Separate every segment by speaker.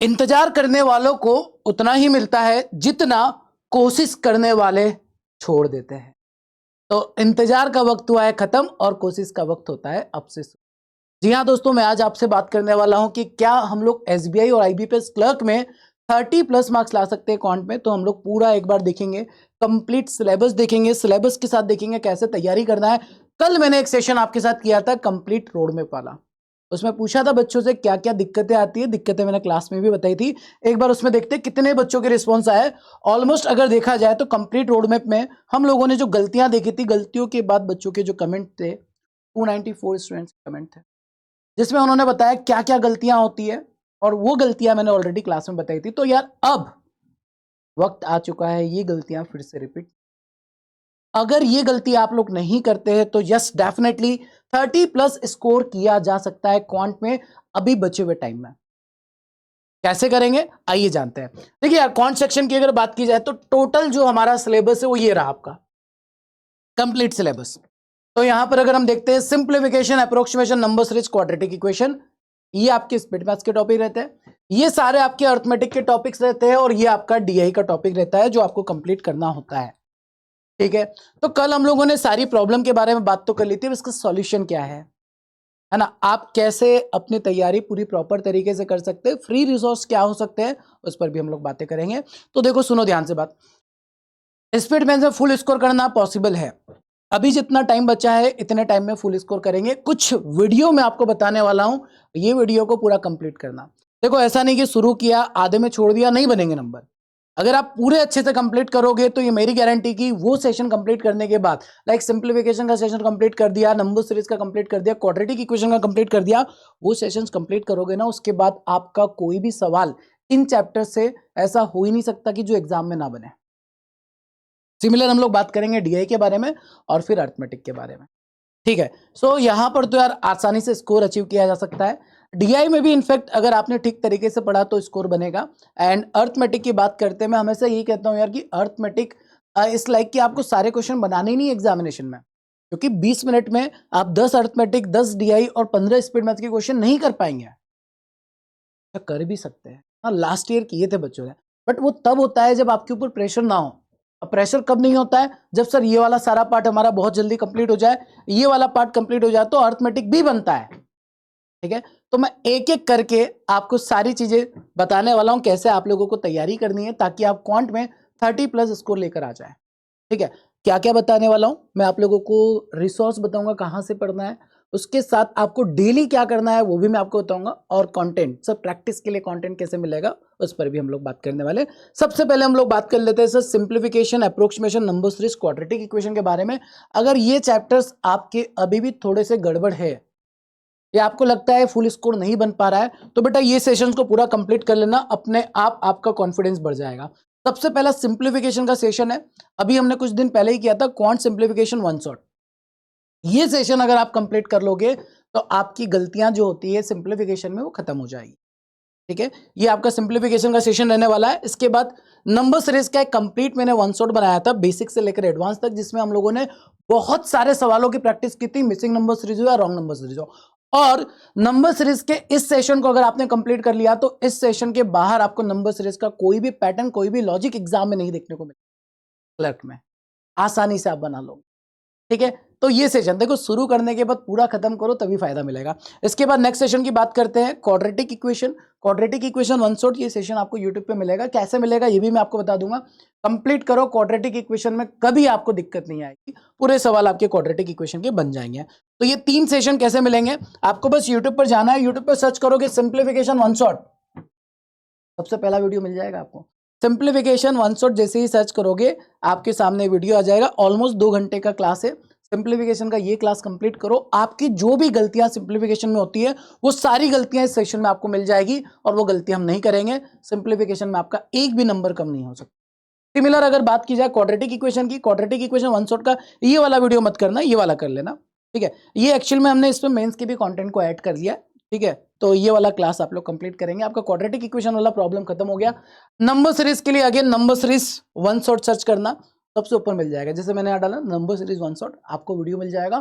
Speaker 1: इंतजार करने वालों को उतना ही मिलता है जितना कोशिश करने वाले छोड़ देते हैं। तो इंतजार का वक्त हुआ है खत्म और कोशिश का वक्त होता है अब से। जी हाँ दोस्तों, मैं आज आपसे बात करने वाला हूं कि क्या हम लोग एसबीआई और आईबीपीएस क्लर्क में 30+ मार्क्स ला सकते हैं क्वांट में। तो हम लोग पूरा एक बार देखेंगे, कंप्लीट सिलेबस देखेंगे, सिलेबस के साथ देखेंगे कैसे तैयारी करना है। कल मैंने एक सेशन आपके साथ किया था कंप्लीट रोड मैप वाला, उसमें पूछा था बच्चों से क्या क्या दिक्कतें आती है। दिक्कतें मैंने क्लास में भी बताई थी, एक बार उसमें देखते हैं कितने बच्चों के रिस्पॉन्स आए। ऑलमोस्ट अगर देखा जाए तो कंप्लीट रोड मैप में हम लोगों ने जो गलतियां देखी थी, गलतियों के बाद बच्चों के जो कमेंट थे 294 स्टूडेंट्स कमेंट थे, जिसमें उन्होंने बताया क्या क्या गलतियां होती है, और वो गलतियां मैंने ऑलरेडी क्लास में बताई थी। तो यार अब वक्त आ चुका है ये गलतियां फिर से रिपीट। अगर ये गलती आप लोग नहीं करते हैं तो यस डेफिनेटली 30+ स्कोर किया जा सकता है क्वांट में अभी बचे हुए टाइम में। कैसे करेंगे आइए जानते हैं। देखिए यार, क्वांट सेक्शन की अगर बात की जाए तो टोटल जो हमारा सिलेबस है वो ये रहा आपका कंप्लीट सिलेबस। तो यहां पर अगर हम देखते हैं simplification, approximation, number series, quadratic equation, ये आपके स्पीड मैथ्स के टॉपिक रहते हैं। ये सारे आपके अर्थमेटिक के टॉपिक्स रहते हैं और ये आपका डीआई का टॉपिक रहता है जो आपको कंप्लीट करना होता है। ठीक है, तो कल हम लोगों ने सारी प्रॉब्लम के बारे में बात तो कर ली थी, अब इसका सॉल्यूशन क्या है ना। आप कैसे अपनी तैयारी पूरी प्रॉपर तरीके से कर सकते हैं, फ्री रिसोर्स क्या हो सकते हैं, उस पर भी हम लोग बातें करेंगे। तो देखो सुनो ध्यान से बात, स्पीड मैथ्स में फुल स्कोर करना पॉसिबल है। अभी जितना टाइम बचा है इतने टाइम में फुल स्कोर करेंगे। कुछ वीडियो में आपको बताने वाला हूं, ये वीडियो को पूरा कंप्लीट करना। देखो ऐसा नहीं कि शुरू किया आधे में छोड़ दिया नहीं बनेंगे नंबर। अगर आप पूरे अच्छे से कंप्लीट करोगे तो ये मेरी गारंटी की वो सेशन कंप्लीट करने के बाद, लाइक सिंप्लीफिकेशन का सेशन कंप्लीट कर दिया, नंबर सीरीज का कंप्लीट कर दिया, क्वाड्रेटिक इक्वेशन का कंप्लीट कर दिया, वो सेशंस कंप्लीट करोगे ना, उसके बाद आपका कोई भी सवाल इन चैप्टर से ऐसा हो ही नहीं सकता कि जो एग्जाम में ना बने। सिमिलर हम लोग बात करेंगे डीआई के बारे में और फिर अर्थमेटिक के बारे में। ठीक है, सो यहां पर तो यार आसानी से स्कोर अचीव किया जा सकता है। डीआई में भी इनफैक्ट अगर आपने ठीक तरीके से पढ़ा तो स्कोर बनेगा। एंड अर्थमेटिक की बात करते हैं, मैं हमेशा यही कहता हूं यार कि अर्थमेटिक इस लाइक कि आपको सारे क्वेश्चन बनाने ही नहीं एग्जामिनेशन में, क्योंकि 20 मिनट में आप 10 अर्थमेटिक, 10 डीआई और 15 स्पीड मैथ के क्वेश्चन नहीं कर पाएंगे। कर भी सकते हैं, हाँ लास्ट ईयर किए थे बच्चों ने, बट वो तब होता है जब आपके ऊपर प्रेशर ना हो। अब प्रेशर कब नहीं होता है, जब सर ये वाला सारा पार्ट हमारा बहुत जल्दी कंप्लीट हो जाए, ये वाला पार्ट कंप्लीट हो जाए तो अर्थमेटिक भी बनता है। ठीक है, तो मैं एक एक करके आपको सारी चीजें बताने वाला हूं कैसे आप लोगों को तैयारी करनी है ताकि आप क्वांट में 30+ स्कोर लेकर आ जाए। ठीक है, क्या क्या बताने वाला हूं मैं आप लोगों को, रिसोर्स बताऊंगा कहां से पढ़ना है, उसके साथ आपको डेली क्या करना है वो भी मैं आपको बताऊंगा, और कंटेंट सब प्रैक्टिस के लिए कंटेंट कैसे मिलेगा उस पर भी हम लोग बात करने वाले। सबसे पहले हम लोग बात कर लेते हैं sir simplification, approximation, number series, quadratic equation के बारे में। अगर ये चैप्टर्स आपके अभी भी थोड़े से गड़बड़ है या आपको लगता है फुल स्कोर नहीं बन पा रहा है तो बेटा ये सेशंस को पूरा कंप्लीट कर लेना, अपने आप आपका कॉन्फिडेंस बढ़ जाएगा। सबसे पहला सिंप्लीफिकेशन का सेशन है, अभी हमने कुछ दिन पहले ही किया था, क्वांट सिंप्लीफिकेशन वन शॉट। ये सेशन अगर आप कंप्लीट कर लोगे तो आपकी गलतियां जो होती है सिंप्लीफिकेशन में वो खत्म हो जाएगी। ठीक है, ये आपका सिंप्लीफिकेशन का सेशन रहने वाला है। इसके बाद नंबर सीरीज का एक कंप्लीट मैंने वन शॉट बनाया था बेसिक से लेकर एडवांस तक, जिसमें हम लोगों ने बहुत सारे सवालों की प्रैक्टिस की थी, मिसिंग नंबर सीरीज हो या रॉन्ग नंबर सीरीज हो। और नंबर सीरीज के इस सेशन को अगर आपने कंप्लीट कर लिया तो इस सेशन के बाहर आपको नंबर सीरीज का कोई भी पैटर्न, कोई भी लॉजिक एग्जाम में नहीं देखने को मिलेगा, क्लर्क में आसानी से आप बना लो। ठीक है, तो ये सेशन देखो शुरू करने के बाद पूरा खत्म करो तभी फायदा मिलेगा। इसके बाद नेक्स्ट सेशन की बात करते हैं, quadratic equation. Quadratic equation one shot, ये सेशन आपको यूट्यूब पे मिलेगा, कैसे मिलेगा ये भी मैं आपको बता दूंगा। कंप्लीट करो, क्वाड्रेटिक इक्वेशन में कभी आपको दिक्कत नहीं आएगी, पूरे सवाल आपके क्वाड्रेटिक इक्वेशन के बन जाएंगे। तो ये 3 सेशन कैसे मिलेंगे, आपको बस यूट्यूब पर जाना है, यूट्यूब पर सर्च करोगे सिंप्लीफिकेशन वन शॉट, सबसे पहला वीडियो मिल जाएगा आपको। सिंप्लीफिकेशन वन शॉट जैसे ही सर्च करोगे आपके सामने वीडियो आ जाएगा, ऑलमोस्ट 2 घंटे का क्लास है। सिंप्लीफिकेशन का ये क्लास कंप्लीट करो, आपकी जो भी गलतियां सिंप्लीफिकेशन में होती है वो सारी गलतियां इस सेशन में आपको मिल जाएगी, और वो गलतियां हम नहीं करेंगे। सिंप्लीफिकेशन में आपका एक भी नंबर कम नहीं हो सकता। सिमिलर अगर बात की जाए क्वाड्रेटिक इक्वेशन की, क्वाड्रेटिक इक्वेशन वन शॉट का ये वाला वीडियो मत करना, ये वाला कर लेना। ठीक है, ये एक्चुअल में हमने इसमें मेंस के भी कंटेंट को ऐड कर दिया। ठीक है, तो ये वाला क्लास आप लोग कंप्लीट करेंगे, आपका क्वाड्रेटिक इक्वेशन वाला प्रॉब्लम खत्म हो गया। नंबर सीरीज के लिए again number series one shot search करना, सबसे ऊपर मिल जाएगा, जैसे मैंने यहाँ डाला नंबर सीरीज वन शॉट, आपको वीडियो मिल जाएगा,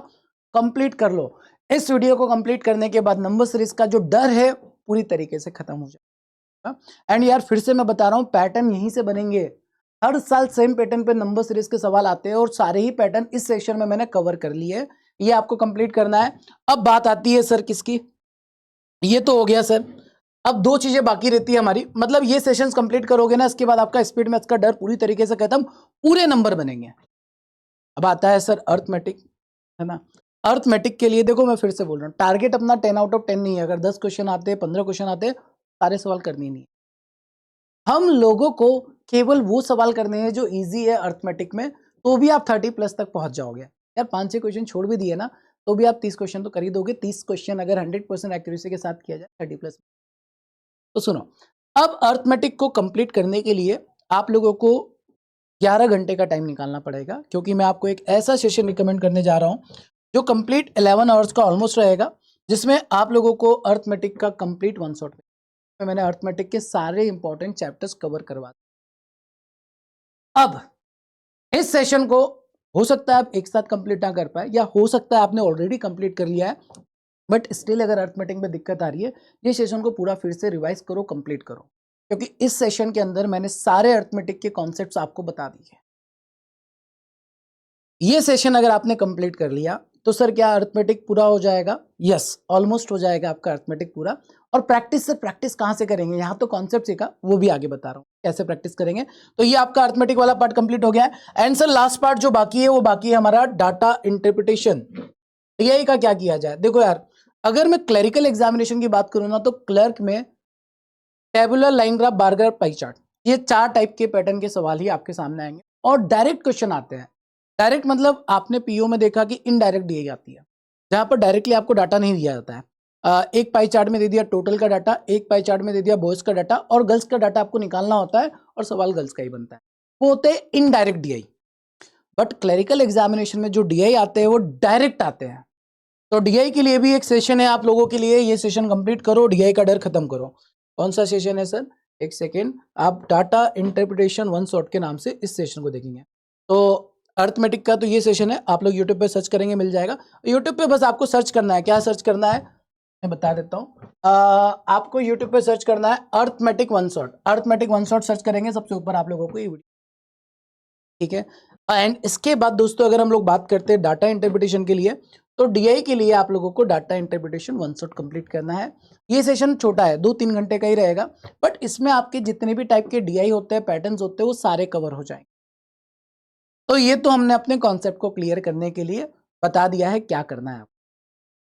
Speaker 1: कंप्लीट कर लो। इस वीडियो को कंप्लीट करने के बाद नंबर सीरीज का जो डर है पूरी तरीके से खत्म हो जाए। एंड यार फिर से मैं बता रहा हूँ, पैटर्न यहीं से बनेंगे। हर साल सेम पैटर्न पे नंबर सीरीज के सवाल आते हैं और सारे ही पैटर्न इस सेशन में मैंने कवर कर लिए है। ये आपको कंप्लीट करना है। अब बात आती है सर किसकी, ये तो हो गया सर। अब दो चीजें बाकी रहती है हमारी, मतलब ये सेशंस कंप्लीट करोगे ना, इसके बाद आपका स्पीड मैथ्स का डर पूरी तरीके से खत्म, पूरे नंबर बनेंगे। अब आता है सर अर्थमेटिक, है ना। अर्थमेटिक के लिए देखो मैं फिर से बोल रहा हूँ, टारगेट अपना 10 आउट ऑफ 10 नहीं है। अगर 10 क्वेश्चन आते, 15 क्वेश्चन आते, सारे सवाल करने ही नहीं है। हम लोगों को केवल वो सवाल करने हैं जो इजी है अर्थमेटिक में, तो भी आप 30 प्लस तक पहुंच जाओगे। यार 5-6 क्वेश्चन छोड़ भी दिए ना, तो भी आप 30 क्वेश्चन तो कर ही दोगे। 30 क्वेश्चन अगर 100% एक्यूरेसी के साथ किया जाए 30 प्लस। तो सुनो, अब अर्थमेटिक को कंप्लीट करने के लिए आप लोगों को 11 घंटे का टाइम निकालना पड़ेगा, क्योंकि मैं आपको एक ऐसा सेशन रिकमेंड करने जा रहा हूं जो कंप्लीट 11 आवर्स का ऑलमोस्ट रहेगा, जिसमें आप लोगों को अर्थमेटिक का कंप्लीट वन शॉट में मैंने अर्थमेटिक के सारे इंपॉर्टेंट चैप्टर्स कवर करवा दिए। अब इस सेशन को हो सकता है आप एक साथ कंप्लीट ना कर पाए, या हो सकता है आपने ऑलरेडी कंप्लीट कर लिया है, बट स्टिल अगर अर्थमेटिक में दिक्कत आ रही है, ये सेशन को पूरा फिर से रिवाइज करो, कंप्लीट करो, क्योंकि इस सेशन के अंदर मैंने सारे अर्थमेटिक के कॉन्सेप्ट्स आपको बता दिए। ये सेशन अगर आपने कंप्लीट कर लिया तो सर क्या अर्थमेटिक पूरा हो जाएगा? यस, ऑलमोस्ट हो जाएगा आपका अर्थमेटिक पूरा। और प्रैक्टिस से प्रैक्टिस कहां से करेंगे, यहां तो कॉन्सेप्ट सीखा, वो भी आगे बता रहा हूं कैसे प्रैक्टिस करेंगे। तो ये आपका अर्थमेटिक वाला पार्ट कंप्लीट हो गया है। एंड सर लास्ट पार्ट जो बाकी है वो बाकी है हमारा डाटा इंटरप्रिटेशन। यही का क्या किया जाए? देखो यार, अगर मैं क्लरिकल एग्जामिनेशन की बात करूं ना, तो क्लर्क में tabular, line graph, bar graph, pie chart, ये 4 टाइप के पैटर्न के सवाल ही आपके सामने आएंगे और डायरेक्ट क्वेश्चन आते हैं। डायरेक्ट मतलब आपने पीओ में देखा कि इनडायरेक्ट दी जाती है, जहां पर डायरेक्टली आपको डाटा नहीं दिया जाता है। एक पाई चार्ट में दे दिया टोटल का डाटा, एक पाई चार्ट में दे दिया बॉयज का डाटा, और गर्ल्स का डाटा आपको निकालना होता है और सवाल गर्ल्स का ही बनता है। वो होते हैं indirect DI. But clerical examination में जो डीआई आते हैं वो डायरेक्ट आते हैं। तो डीआई के लिए भी एक सेशन है आप लोगों के लिए, ये सेशन कंप्लीट करो, डीआई का डर खत्म करो। कौन सा सेशन है सर? एक सेकेंड, आप डाटा इंटरप्रिटेशन वन शॉट के नाम से इस सेशन को देखेंगे। तो अर्थमेटिक का तो ये सेशन है, आप लोग यूट्यूब पे सर्च करेंगे मिल जाएगा। यूट्यूब पे बस आपको सर्च करना है, क्या सर्च करना है मैं बता देता हूँ। आपको यूट्यूब पे सर्च करना है arithmetic one shot. Arithmetic one shot search करेंगे, सबसे ऊपर आप लोगों को ये वीडियो, ठीक है। एंड इसके बाद दोस्तों अगर हम लोग बात करते हैं डाटा इंटरप्रिटेशन के लिए, तो डीआई के लिए आप लोगों को data interpretation one shot complete करना है। ये सेशन छोटा है, 2-3 घंटे का ही रहेगा, बट इसमें आपके जितने भी टाइप के डीआई होते हैं, पैटर्न्स होते हैं, वो सारे कवर हो जाएंगे। तो ये तो हमने अपने कॉन्सेप्ट को क्लियर करने के लिए बता दिया है क्या करना है।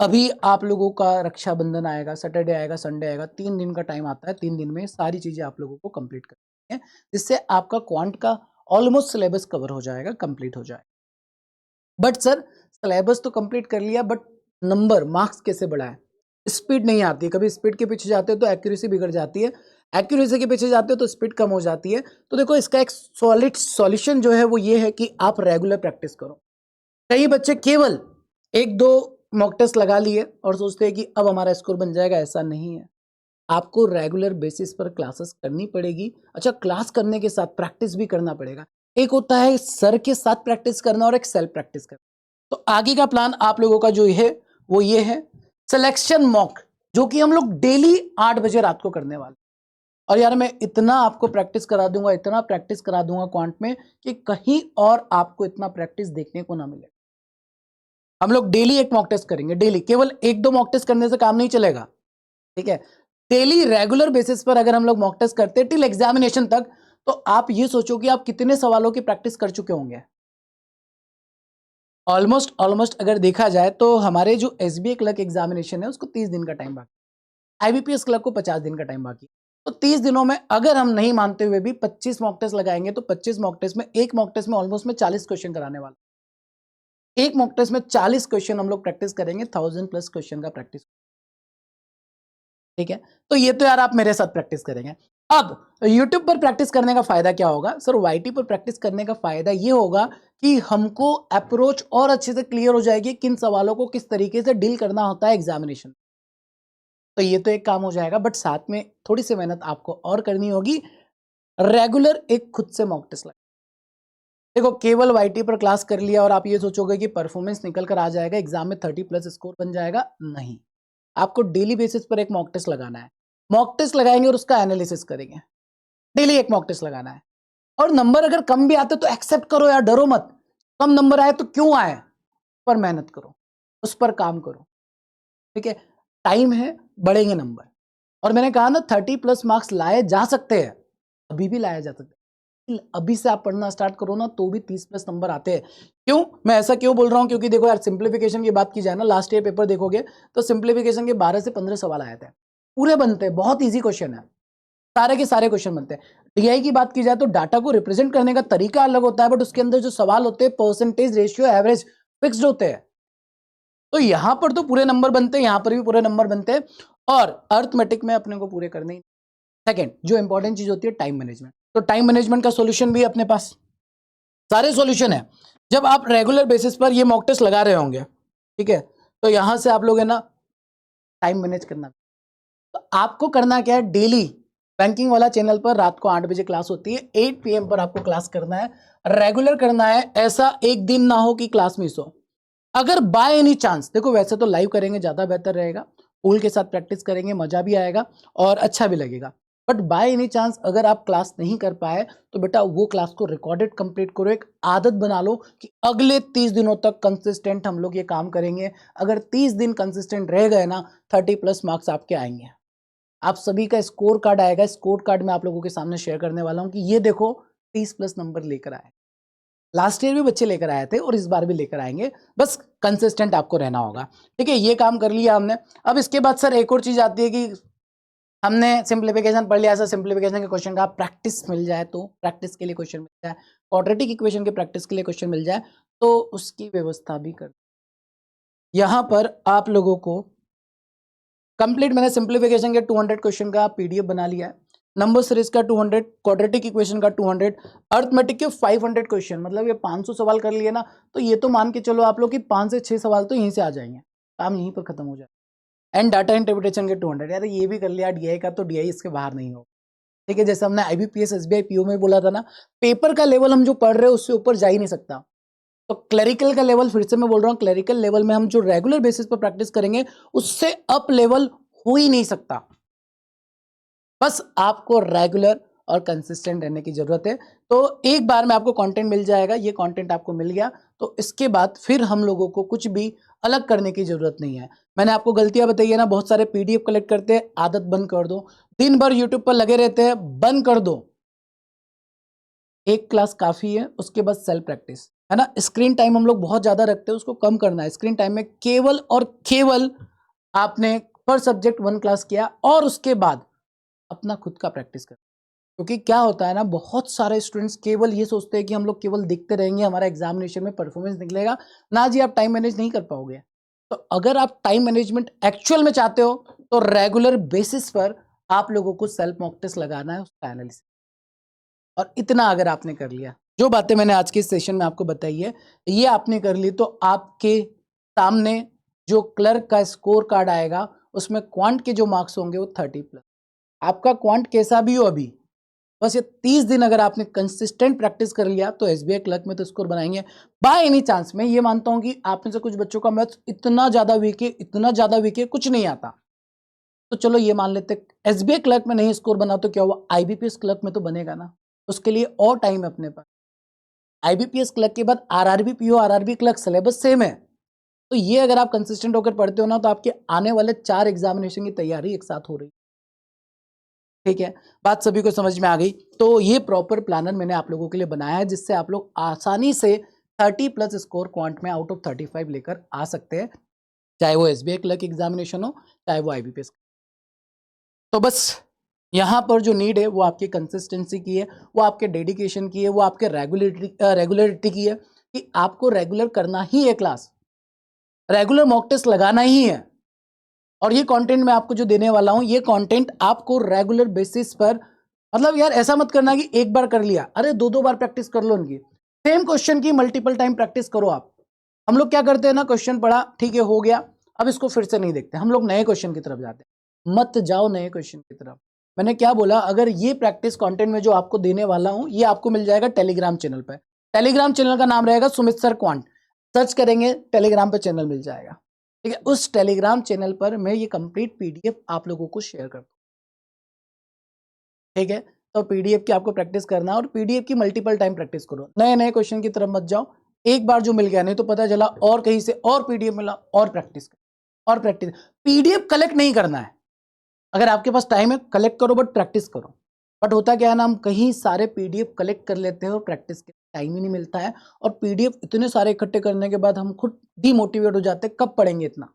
Speaker 1: अभी आप लोगों का रक्षाबंधन आएगा, सैटरडे आएगा, संडे आएगा, 3 दिन का टाइम आता है। 3 दिन में सारी चीजें आप लोगों को कंप्लीट करनी है, जिससे आपका क्वांट का ऑलमोस्ट सिलेबस कवर हो जाएगा, कंप्लीट हो जाएगा। बट सर सिलेबस तो कंप्लीट कर लिया, बट नंबर मार्क्स कैसे बढ़ाए? स्पीड नहीं आती, कभी स्पीड के पीछे जाते हो तो एक्यूरेसी बिगड़ जाती है, एक्यूरेसी के पीछे जाते हो तो स्पीड कम हो जाती है। तो देखो इसका एक सॉलिड सॉल्यूशन जो है वो ये है कि आप रेगुलर प्रैक्टिस करो। कई बच्चे केवल 1-2 मॉक टेस्ट लगा लिए और सोचते हैं कि अब हमारा स्कोर बन जाएगा, ऐसा नहीं है। आपको रेगुलर बेसिस पर क्लासेस करनी पड़ेगी। अच्छा, क्लास करने के साथ प्रैक्टिस भी करना पड़ेगा। एक होता है सर के साथ प्रैक्टिस करना और एक सेल्फ प्रैक्टिस करना। तो आगे का प्लान आप लोगों का जो है वो ये है, सिलेक्शन मॉक, जो कि हम लोग डेली 8 बजे रात को करने वाले। और यार मैं इतना आपको प्रैक्टिस करा दूंगा, इतना प्रैक्टिस करा दूंगा क्वांट में कि कहीं और आपको इतना प्रैक्टिस देखने को ना मिले। हम लोग डेली एक मॉक टेस्ट करेंगे, डेली। केवल 1-2 मॉक टेस्ट करने से काम नहीं चलेगा, ठीक है। डेली रेगुलर बेसिस पर अगर हम लोग मॉक टेस्ट करते हैं टिल एग्जामिनेशन तक, तो आप ये सोचो कि आप कितने सवालों की प्रैक्टिस कर चुके होंगे। ऑलमोस्ट अगर देखा जाए तो हमारे जो एसबीआई क्लर्क एग्जामिनेशन है उसको 30 दिन का टाइम बाकी, आईबीपीएस क्लर्क को 50 दिन का टाइम बाकी। तो 30 दिनों में अगर हम नहीं मानते हुए भी 25 मॉक टेस्ट लगाएंगे, तो 25 मॉक टेस्ट में एक मॉक टेस्ट में ऑलमोस्ट में 40 क्वेश्चन कराने वाला। एक मॉक टेस्ट में 40 क्वेश्चन हम लोग प्रैक्टिस करेंगे, 1000+ क्वेश्चन का प्रैक्टिस, ठीक है। तो ये तो यार आप मेरे साथ प्रैक्टिस करेंगे। अब YouTube पर प्रैक्टिस करने का फायदा क्या होगा सर? YT पर प्रैक्टिस करने का फायदा ये होगा कि हमको अप्रोच और अच्छे से क्लियर हो जाएगी, किन सवालों को किस तरीके से डील करना होता है एग्जामिनेशन। तो ये तो एक काम हो जाएगा, बट साथ में थोड़ी सी मेहनत आपको और करनी होगी। रेगुलर एक खुद से मॉक टेस्ट लगा। देखो केवल YT पर क्लास कर लिया और आप ये सोचोगे कि परफॉर्मेंस निकल कर आ जाएगा, एग्जाम में 30+ स्कोर बन जाएगा, नहीं। आपको डेली बेसिस पर एक मॉक टेस्ट लगाना है। मॉक टेस्ट लगाएंगे और उसका एनालिसिस करेंगे। डेली एक मॉक टेस्ट लगाना है। और नंबर अगर कम भी आते तो एक्सेप्ट करो यार, डरो मत। कम नंबर आए तो क्यों आए, पर मेहनत करो, उस पर काम करो, ठीक है। टाइम है, बढ़ेंगे नंबर। और मैंने कहा ना 30+ मार्क्स लाए जा सकते हैं, अभी भी लाया जा सकता है। अभी से आप पढ़ना स्टार्ट करो ना तो भी 30+ नंबर आते हैं। क्यों, मैं ऐसा क्यों बोल रहा हूं, क्योंकि देखो यार सिंप्लीफिकेशन की बात की जाए ना, लास्ट ईयर पेपर देखोगे तो सिंप्लीफिकेशन के 12 से 15 सवाल आए थे, पूरे बनते हैं, बहुत ईजी क्वेश्चन है, सारे के सारे क्वेश्चन बनते हैं। डीआई की बात की जाए तो डाटा को रिप्रेजेंट करने का तरीका अलग होता है, बट उसके अंदर जो सवाल होते हैं परसेंटेज, रेशियो, एवरेज फिक्स्ड होते हैं। तो यहां पर तो पूरे नंबर बनते हैं, यहां पर भी पूरे नंबर बनते हैं, और अर्थमेटिक में अपने को पूरे करने ही। सेकंड जो इंपॉर्टेंट चीज होती है टाइम मैनेजमेंट, तो टाइम मैनेजमेंट का सॉल्यूशन भी अपने पास सारे सॉल्यूशन है। जब आप रेगुलर बेसिस पर ये मॉक टेस्ट लगा रहे होंगे, ठीक है, तो यहां से आप लोग है ना टाइम मैनेज करना। तो आपको करना क्या है, डेली बैंकिंग वाला चैनल पर रात को 8 बजे क्लास होती है, 8 PM पर आपको क्लास करना है, रेगुलर करना है, ऐसा एक दिन ना हो कि क्लास मिस हो। अगर बाय एनी चांस, देखो वैसे तो लाइव करेंगे ज्यादा बेहतर रहेगा, पूल के साथ प्रैक्टिस करेंगे, मजा भी आएगा और अच्छा भी लगेगा, बट बाय एनी चांस अगर आप क्लास नहीं कर पाए तो बेटा वो क्लास को रिकॉर्डेड कंप्लीट करो, एक आदत बना लो कि अगले 30 दिनों तक कंसिस्टेंट हम लोग ये काम करेंगे। अगर 30 दिन कंसिस्टेंट रह गए ना, 30+ मार्क्स आपके आएंगे। आप सभी का स्कोर कार्ड आएगा, स्कोर कार्ड में आप लोगों के सामने शेयर करने वाला हूं कि ये देखो 30+ नंबर लेकर आए। लास्ट ईयर भी बच्चे लेकर आए थे और इस बार भी लेकर आएंगे, बस कंसिस्टेंट आपको रहना होगा, ठीक है। ये काम कर लिया हमने। अब इसके बाद सर एक और चीज आती है कि हमने सिंप्लीफिकेशन पढ़ लिया, ऐसा सिंप्लीफिकेशन के क्वेश्चन का प्रैक्टिस मिल जाए, तो प्रैक्टिस के लिए क्वेश्चन मिल जाए, क्वाड्रेटिक इक्वेशन के प्रैक्टिस के लिए क्वेश्चन मिल जाए, तो उसकी व्यवस्था भी कर। यहां पर आप लोगों को कंप्लीट मैंने सिंप्लीफिकेशन के 200 क्वेश्चन का पीडीएफ बना लिया है, नंबर सीरीज का 200, क्वाड्रेटिक इक्वेशन का 200, अर्थमेटिक के 500 क्वेश्चन, मतलब ये 500 सवाल कर लिए ना, तो ये तो मान के चलो आप लोग कि 5 से 6 सवाल तो यहीं से आ जाएंगे, काम यहीं पर खत्म हो जाए। एंड डाटा इंटरप्रिटेशन के 200, यार ये भी कर लिया डीआई का, तो डीआई इसके बाहर नहीं हो, ठीक है। जैसे हमने आईबीपीएस एसबीआई पीओ में बोला था ना, पेपर का लेवल हम जो पढ़ रहे हैं उससे ऊपर जा ही नहीं सकता। तो क्लरिकल का लेवल, फिर से मैं बोल रहा हूं, क्लरिकल लेवल में हम जो रेगुलर बेसिस पर प्रैक्टिस करेंगे उससे अप लेवल हो ही नहीं सकता। बस आपको रेगुलर और कंसिस्टेंट रहने की जरूरत है। तो एक बार में आपको कंटेंट मिल जाएगा, ये कंटेंट आपको मिल गया तो इसके बाद फिर हम लोगों को कुछ भी अलग करने की जरूरत नहीं है। मैंने आपको गलतियां बताई है ना, बहुत सारे पीडीएफ कलेक्ट करते हैं, आदत बंद कर दो। दिन भर यूट्यूब पर लगे रहते हैं, बंद कर दो। एक क्लास काफी है, उसके बाद सेल्फ प्रैक्टिस, है ना। स्क्रीन टाइम हम लोग बहुत ज्यादा रखते हैं, उसको कम करना है। स्क्रीन टाइम में केवल और केवल आपने पर सब्जेक्ट 1 क्लास किया और उसके बाद अपना खुद का प्रैक्टिस कर। क्योंकि क्या होता है ना, बहुत सारे स्टूडेंट्स केवल ये सोचते हैं कि हम लोग केवल दिखते रहेंगे, हमारा एग्जामिनेशन में परफॉर्मेंस निकलेगा ना। जी आप टाइम मैनेज नहीं कर पाओगे। तो अगर आप टाइम मैनेजमेंट एक्चुअल में चाहते हो तो रेगुलर बेसिस पर आप लोगों को सेल्फ मॉक टेस्ट लगाना है, उसका एनालिसिस। और इतना अगर आपने कर लिया, जो बातें मैंने आज के सेशन में आपको बताई है ये आपने कर ली, तो आपके सामने जो क्लर्क का स्कोर कार्ड आएगा उसमें क्वांट के जो मार्क्स होंगे वो 30+। आपका क्वांट कैसा भी हो अभी, बस ये 30 दिन अगर आपने कंसिस्टेंट प्रैक्टिस कर लिया तो एसबीआई क्लर्क में तो स्कोर बनाएंगे। बाय एनी चांस मैं ये मानता हूं कि आप में से कुछ बच्चों का मैथ्स इतना ज्यादा वीक है, इतना ज्यादा वीक है, कुछ नहीं आता, तो चलो ये मान लेते एसबीआई क्लर्क में नहीं स्कोर बना तो क्या हुआ, आईबीपीएस क्लर्क में तो बनेगा ना। उसके लिए और टाइम है अपने पास। आईबीपीएस क्लर्क के बाद RRB PO, RRB clerk, syllabus same है। तो ये अगर आप कंसिस्टेंट होकर पढ़ते हो ना तो आपके आने वाले 4 एग्जामिनेशन की तैयारी एक साथ हो रही है, ठीक है। बात सभी को समझ में आ गई। तो ये प्रॉपर प्लानर मैंने आप लोगों के लिए बनाया है जिससे आप लोग आसानी से 30+ स्कोर क्वांट में आउट ऑफ 35 लेकर आ सकते हैं, चाहे वो एसबीआई क्लर्क एग्जामिनेशन हो चाहे वो आईबीपीएस। तो बस यहाँ पर जो नीड है वो आपकी कंसिस्टेंसी की है, वो आपके डेडिकेशन की है, वो आपके रेगुलरिटी की है कि आपको रेगुलर करना ही है, क्लास रेगुलर मॉक टेस्ट लगाना ही है। और ये कंटेंट मैं आपको जो देने वाला हूं ये कंटेंट आपको रेगुलर बेसिस पर, मतलब यार ऐसा मत करना कि एक बार कर लिया, अरे 2-2 बार प्रैक्टिस कर लो उनकी, सेम क्वेश्चन की मल्टीपल टाइम प्रैक्टिस करो आप। हम लोग क्या करते हैं ना, क्वेश्चन पढ़ा ठीक है हो गया, अब इसको फिर से नहीं देखते, हम लोग नए क्वेश्चन की तरफ जाते हैं। मत जाओ नए क्वेश्चन की तरफ। मैंने क्या बोला, अगर ये प्रैक्टिस कंटेंट में जो आपको देने वाला हूं ये आपको मिल जाएगा टेलीग्राम चैनल पर। टेलीग्राम चैनल का नाम रहेगा सुमित सर क्वांट, सर्च करेंगे टेलीग्राम पर चैनल मिल जाएगा, ठीक है। उस टेलीग्राम चैनल पर मैं ये कंप्लीट पीडीएफ आप लोगों को शेयर करता हूँ। ठीक है, तो पीडीएफ की आपको प्रैक्टिस करना है और पीडीएफ की मल्टीपल टाइम प्रैक्टिस करो, नए नए क्वेश्चन की तरफ मत जाओ, एक बार जो मिल गया नहीं तो पता चला और कहीं से और पीडीएफ मिला और प्रैक्टिस और प्रैक्टिस। पीडीएफ कलेक्ट नहीं करना है, अगर आपके पास टाइम है कलेक्ट करो बट प्रैक्टिस करो। बट होता क्या है ना, हम कहीं सारे पीडीएफ कलेक्ट कर लेते हैं और प्रैक्टिस के टाइम ही नहीं मिलता है, और पीडीएफ इतने सारे इकट्ठे करने के बाद हम खुद डिमोटिवेट हो जाते हैं, कब पढ़ेंगे इतना।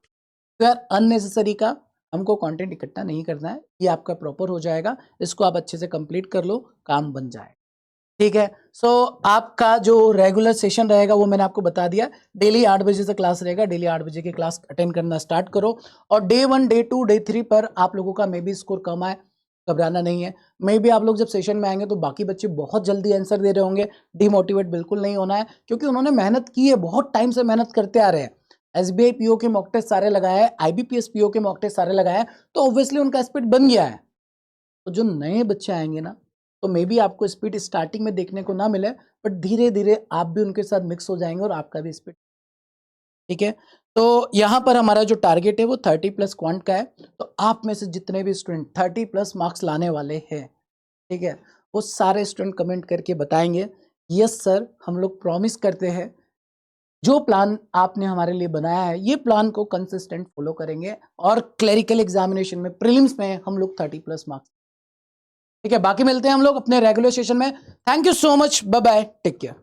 Speaker 1: तो यार अननेसेसरी का हमको कंटेंट इकट्ठा नहीं करना है, ये आपका प्रॉपर हो जाएगा, इसको आप अच्छे से कंप्लीट कर लो, काम बन जाएगा। ठीक है, सो आपका जो रेगुलर सेशन रहेगा वो मैंने आपको बता दिया, डेली 8 बजे से क्लास रहेगा, डेली 8 बजे की क्लास अटेंड करना स्टार्ट करो। और डे 1 डे 2 डे 3 पर आप लोगों का मे बी स्कोर कम आए, घबराना नहीं है। मे बी आप लोग जब सेशन में आएंगे तो बाकी बच्चे बहुत जल्दी आंसर दे रहे होंगे, डिमोटिवेट बिल्कुल नहीं होना है, क्योंकि उन्होंने मेहनत की है, बहुत टाइम से मेहनत करते आ रहे हैं। एसबीआई पीओ के मॉक टेस्ट सारे लगाए हैं, आईबीपीएस पीओ के मॉक टेस्ट सारे लगाए हैं, तो ऑब्वियसली उनका स्पीड बन गया है। तो जो नए बच्चे आएंगे ना, तो मे बी आपको स्पीड स्टार्टिंग में देखने को ना मिले, बट धीरे धीरे आप भी उनके साथ मिक्स हो जाएंगे और आपका भी स्पीड। ठीक है, तो यहाँ पर हमारा जो टारगेट है वो 30+ क्वांट का है, तो आप में से जितने भी स्टूडेंट 30+ मार्क्स लाने वाले हैं, ठीक है, वो सारे स्टूडेंट कमेंट करके बताएंगे यस सर, हम लोग प्रॉमिस करते हैं जो प्लान आपने हमारे लिए बनाया है ये प्लान को कंसिस्टेंट फॉलो करेंगे, और क्लरिकल एग्जामिनेशन में प्रीलिम्स में हम लोग 30+ मार्क्स। ठीक है, बाकी मिलते हैं हम लोग अपने रेगुलर सेशन में। Thank you so much, bye bye, take care.